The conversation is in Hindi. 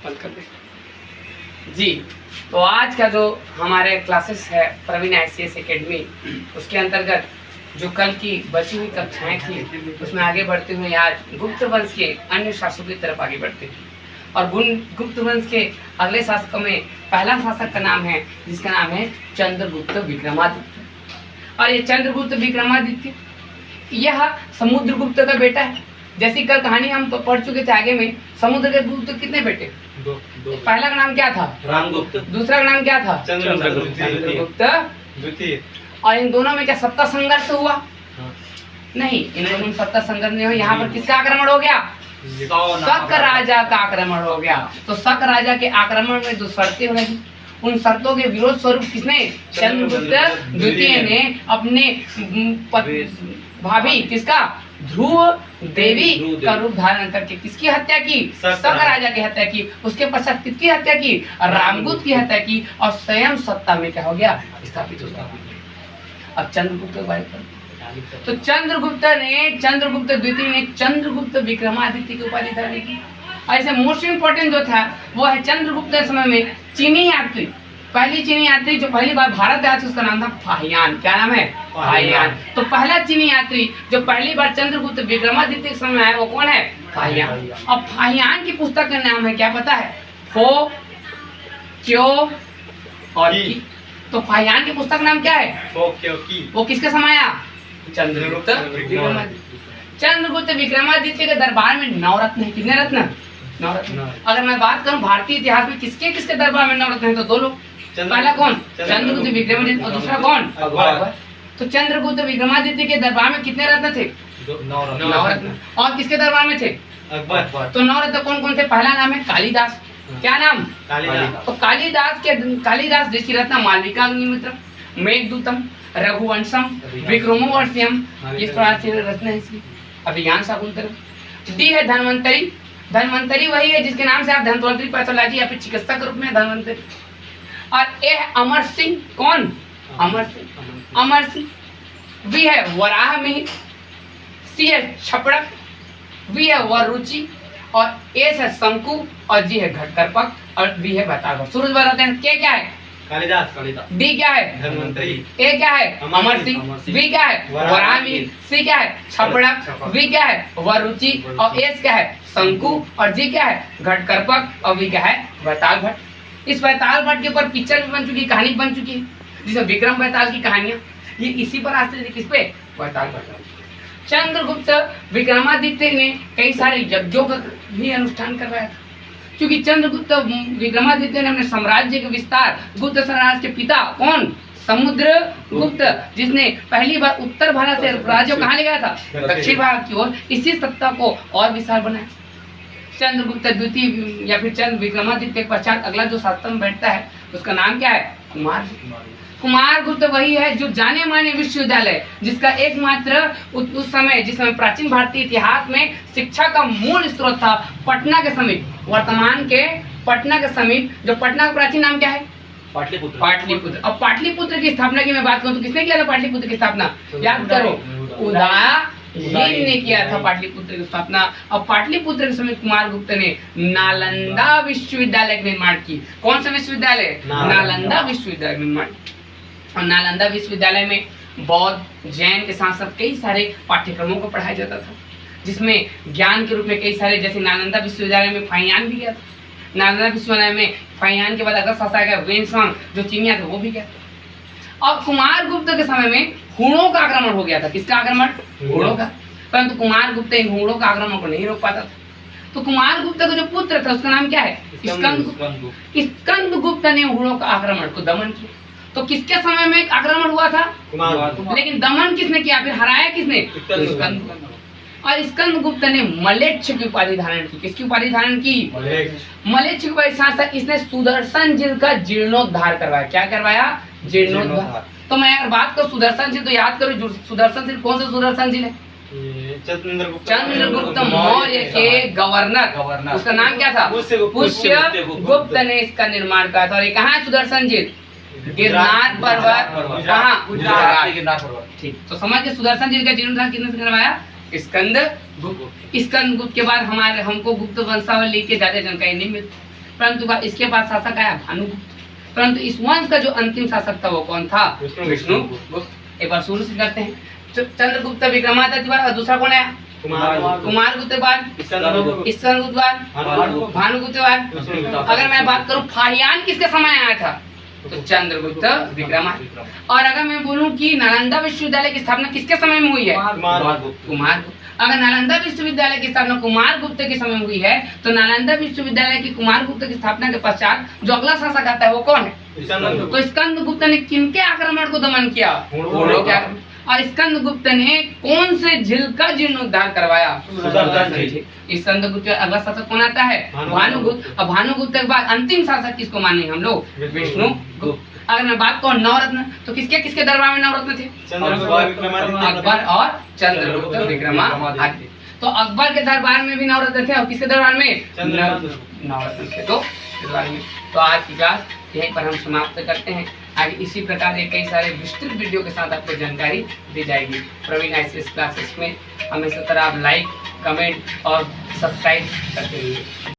बंद कर दे जी। तो आज का जो हमारे क्लासेस है प्रवीण ICS एकेडमी, उसके अंतर्गत जो कल की बची हुई कक्षाएं थी उसमें आगे बढ़ते हुए आज गुप्त वंश के अन्य शासकों की तरफ आगे बढ़ते हैं। और गुप्त वंश के अगले शासकों में पहला शासक का नाम है जिसका नाम है चंद्रगुप्त विक्रमादित्य। और ये चंद्रगुप्त विक्रमादित्य यह समुद्रगुप्त का बेटा है। जैसी कल कहानी हम तो पढ़ चुके थे आगे में, समुद्रगुप्त कितने बेटे? दो। पहला का नाम क्या था? रामगुप्त। दूसरा का नाम क्या था? चंद्रगुप्त द्वितीय। और इन दोनों में क्या सत्ता संघर्ष हुआ? नहीं, इन दोनों में सत्ता संघर्ष नहीं हुआ। यहाँ पर किसका आक्रमण हो गया? शक राजा का आक्रमण हो गया। तो शक राजा के आक्रमण में जो शर्तें लगी, उन शर्तों के विरोध स्वरूप किसने? चंद्रगुप्त द्वितीय ने अपने भाभी किसका? ध्रुव देवी का रूप धारण करके किसकी हत्या की? शक राजा की हत्या की। उसके पश्चात किसकी हत्या की? रामगुप्त की हत्या की। और स्वयं सत्ता में क्या हो गया? स्थापित हो गया। अब चंद्रगुप्त के बारे में तो चंद्रगुप्त द्वितीय ने चंद्रगुप्त विक्रमादित्य की उपाधि धारण की। ऐसे मोस्ट इंपोर्टेंट जो था वो है चंद्रगुप्त समय में चीनी यात्री, पहली चीनी यात्री जो पहली बार भारत आया था उसका नाम था फाहियान। क्या नाम है? फाहियान। तो पहला चीनी यात्री जो पहली बार चंद्रगुप्त विक्रमादित्य के समय आया वो कौन है? फाहियान। अब फाहियान की पुस्तक का नाम है, क्या पता है? फो, क्यों और की। तो फाहियान की पुस्तक नाम क्या है? फो, क्यों, की। वो किसके समय आया? चंद्रगुप्त विक्रमादित्य। चंद्रगुप्त विक्रमादित्य के दरबार में 9 रत्न है। कितने रत्न? 9 रत्न। अगर मैं बात करूं भारतीय इतिहास में किसके किसके दरबार में 9 रत्न है तो 2 लोग। पहला कौन? चंद्रगुप्त विक्रमादित्य। और दूसरा कौन? अकबर। तो चंद्रगुप्त विक्रमादित्य के दरबार में कितने रत्न थे? 9 रत्न। और किसके दरबार में थे? अकबर। तो 9 रत्न कौन कौन थे? पहला नाम है कालिदास। क्या नाम? कालिदास। तो कालिदास ऋषि रत्न मालविका अग्निमित्र, मेघदूतम, रघुवंशम, विक्रमोर्वशीयम, इस प्रकार से रत्न है इसकी। अभिज्ञान शाकुंतलम। डी है धन्वंतरी। धन्वंतरी वही है जिसके नाम से आप धन्वंतरी पैथोलॉजी या फिर चिकित्सा के रूप में धन्वंतरी। और ए है अमर सिंह। कौन? अमर सिंह। अमर सिंह। वी है वराह मिहिर। सी है छपड़क। वी है वरुचि। और एस है शंकु। और जी है घटकरपक। और वी है बतागर। सूरज बताते हैं के क्या है? कालिदास। डी क्या है? धन्वंतरी। ए क्या है? अमर सिंह। वी क्या है? वराह मिहिर। सी क्या है? छपड़क। वी क्या है? वरुचि। और एस क्या है? शंकु। और जी क्या है? घटकरपक। और वी क्या है? बैताल भट्ट। इस बैताल भट्ट के ऊपर पिक्चर भी बन चुकी है, कहानी बन चुकी है, जिसमें विक्रम बैताल की कहानियां ये इसी पर आश्रित है। किस पे? बैताल भट्ट। चंद्रगुप्त विक्रमादित्य ने कई सारे यज्ञों का भी अनुष्ठान करवाया था, क्योंकि चंद्रगुप्त विक्रमादित्य ने अपने साम्राज्य के विस्तार, गुप्त साम्राज्य के पिता कौन? समुद्रगुप्त, जिसने पहली बार उत्तर भारत से राज्यों कहाँ ले गया था? दक्षिण भारत की ओर। इसी सत्ता को और विशाल बनाया। चंद्रगुप्त द्वितीय या फिर चंद्र विक्रमादित्य के पश्चात अगला जो शासक बैठता है उसका नाम क्या है? कुमारगुप्त वही है जो जाने माने विश्वविद्यालय, जिसका एकमात्र उस समय जिस समय प्राचीन भारतीय इतिहास में शिक्षा का मूल स्रोत था, पटना के समीप, वर्तमान के पटना के समीप, जो पटना का प्राचीन नाम क्या है? पाटलिपुत्र। अब पाटलिपुत्र की स्थापना की मैं बात करूं तो किसने किया था पाटलिपुत्र की स्थापना? याद करो, उदयन ने किया था पाटलिपुत्र की स्थापना। और पाटलिपुत्र के समय कुमारगुप्त ने नालंदा विश्वविद्यालय का निर्माण की। कौन सा विश्वविद्यालय? नालंदा विश्वविद्यालय निर्माण। और नालंदा विश्वविद्यालय में बौद्ध, जैन के साथ साथ कई सारे पाठ्यक्रमों को पढ़ाया जाता था, जिसमें ज्ञान के रूप में कई सारे, जैसे नालंदा विश्वविद्यालय में फाहियान भी गया था। नालंदा विश्वविद्यालय में फाहियान के बाद अगला शासक आया वेनस्वांग, जो चीनिया था, वो भी गया। और कुमारगुप्त के समय में हुणों का आक्रमण हो गया था। किसका आक्रमण? हुणों का। परंतु कुमारगुप्त इन हुणों का आक्रमण को नहीं रोक पाता था। तो कुमारगुप्त का जो पुत्र था उसका नाम क्या है? स्कंदगुप्त। स्कंदगुप्त ने हुणों का आक्रमण को दमन किया। तो किसके समय में आक्रमण हुआ था? लेकिन दमन किसने किया? फिर हराया किसने? स्कंदगुप्त। और स्कंदगुप्त ने मलेच्छ की उपाधि धारण की। किसकी उपाधि धारण की? मलेच्छ की उपाधि। साथ साथ इसने सुदर्शन झील का जीर्णोद्धार करवाया। क्या करवाया? जीर्णोद्धार। तो मैं अगर बात करूं सुदर्शन झील तो याद करो, सुदर्शन झील कौन सा सुदर्शन झील है? चंद्रगुप्त मौर्य के गवर्नर, उसका नाम क्या था? पुष्यगुप्त ने इसका निर्माण किया था। और ये कहाँ है सुदर्शन झील? गिरनार पर्वत। कहाँ? ठीक। तो समझ के सुदर्शन झील का जीर्णोद्धार किसने करवाया? स्कंदगुप्त। स्कंदगुप्त के बाद हमको गुप्त वंशावली की ज्यादा जानकारी नहीं मिलती, परंतु इसके बाद शासक आया भानुगुप्त। परंतु इस वंश का जो अंतिम शासक था वो कौन था? विष्णुगुप्त। एक बार शुरू से करते हैं। चंद्रगुप्त विक्रमादित्य बाद, और दूसरा कौन है? कुमारगुप्त बाद, स्कंदगुप्त बाद, भानुगुप्त बाद। अगर मैं बात करूं फाहियान किसके समय आया था? तो चंद्रगुप्त विक्रमादित्य। और अगर मैं बोलूं कि नालंदा विश्वविद्यालय की स्थापना किसके समय में हुई है? कुमारगुप्त। अगर नालंदा विश्वविद्यालय की स्थापना कुमारगुप्त के समय में हुई है तो नालंदा विश्वविद्यालय की कुमारगुप्त की स्थापना के पश्चात जो अगला शासक आता है वो कौन है? तो स्कंदगुप्त ने किनके आक्रमण को दमन किया? घोड़ों के आक्रमण। और स्कंदगुप्त ने कौन से झील का जीर्णोद्धार करवाया? स्कंदगुप्त। अगला शासक कौन आता है? भानुगुप्त। और भानुगुप्त के बाद अंतिम शासक किसको मानेंगे हम लोग? विष्णुगुप्त। अगर मैं बात करूं नवरत्न, तो किसके किसके दरबार में नवरत्न थे? अकबर और चंद्रगुप्त विक्रमादित्य। तो अकबर के दरबार में भी नवरत्न थे और किसके दरबार में? नवरत्न थे तो दरबार में। तो आज की क्लास यहीं पर हम समाप्त करते हैं। आगे इसी प्रकार के कई सारे विस्तृत वीडियो के साथ आपको जानकारी दी जाएगी प्रवीण आईसीएस क्लासेस में। हमेशा तरह आप लाइक, कमेंट और सब्सक्राइब करते रहिए।